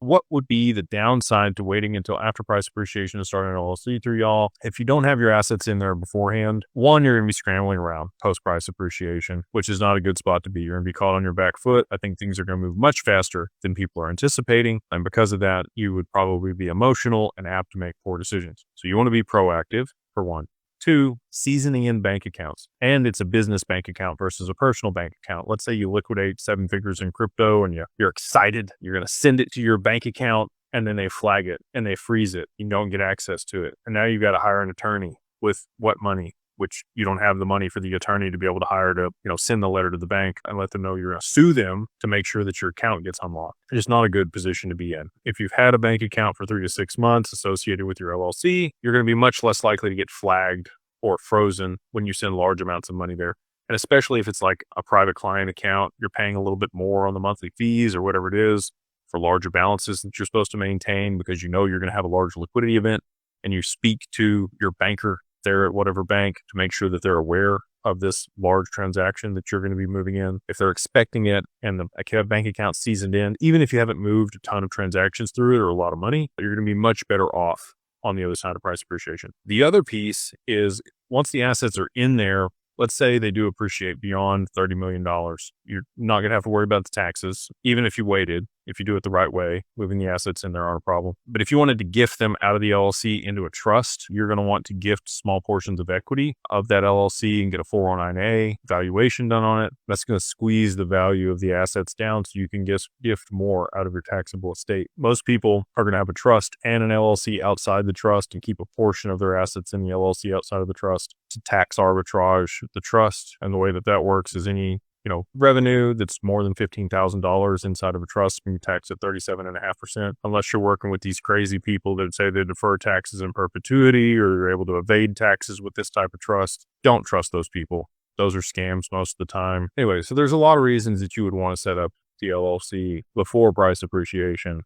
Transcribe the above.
what would be the downside to waiting until after price appreciation to start an LLC through y'all? If you don't have your assets in there beforehand, one, you're going to be scrambling around post price appreciation, which is not a good spot to be. You're going to be caught on your back foot. I think things are going to move much faster than people are anticipating. And because of that, you would probably be emotional and apt to make poor decisions. So you want to be proactive, for one. Two, seasoning in bank accounts. And it's a business bank account versus a personal bank account. Let's say you liquidate 7 figures in crypto and you're excited. You're going to send it to your bank account and then they flag it and they freeze it. You don't get access to it. And now you've got to hire an attorney with what money? Which you don't have the money for the attorney to be able to hire to, send the letter to the bank and let them know you're going to sue them to make sure that your account gets unlocked. It's just not a good position to be in. If you've had a bank account for 3 to 6 months associated with your LLC, you're going to be much less likely to get flagged or frozen when you send large amounts of money there. And especially if it's like a private client account, you're paying a little bit more on the monthly fees or whatever it is for larger balances that you're supposed to maintain because you know you're going to have a large liquidity event, and you speak to your banker there at whatever bank to make sure that they're aware of this large transaction that you're going to be moving in. If they're expecting it and the bank account seasoned in, even if you haven't moved a ton of transactions through it or a lot of money, you're going to be much better off on the other side of price appreciation. The other piece is once the assets are in there, let's say they do appreciate beyond $30 million. You're not going to have to worry about the taxes, even if you waited. If you do it the right way, moving the assets in there aren't a problem. But if you wanted to gift them out of the LLC into a trust, you're going to want to gift small portions of equity of that LLC and get a 409A valuation done on it. That's going to squeeze the value of the assets down so you can gift more out of your taxable estate. Most people are going to have a trust and an LLC outside the trust and keep a portion of their assets in the LLC outside of the trust to tax arbitrage the trust. And the way that works is any revenue that's more than $15,000 inside of a trust, you tax at 37.5%, unless you're working with these crazy people that say they defer taxes in perpetuity or you're able to evade taxes with this type of trust. Don't trust those people. Those are scams most of the time. Anyway, so there's a lot of reasons that you would want to set up the LLC before price appreciation.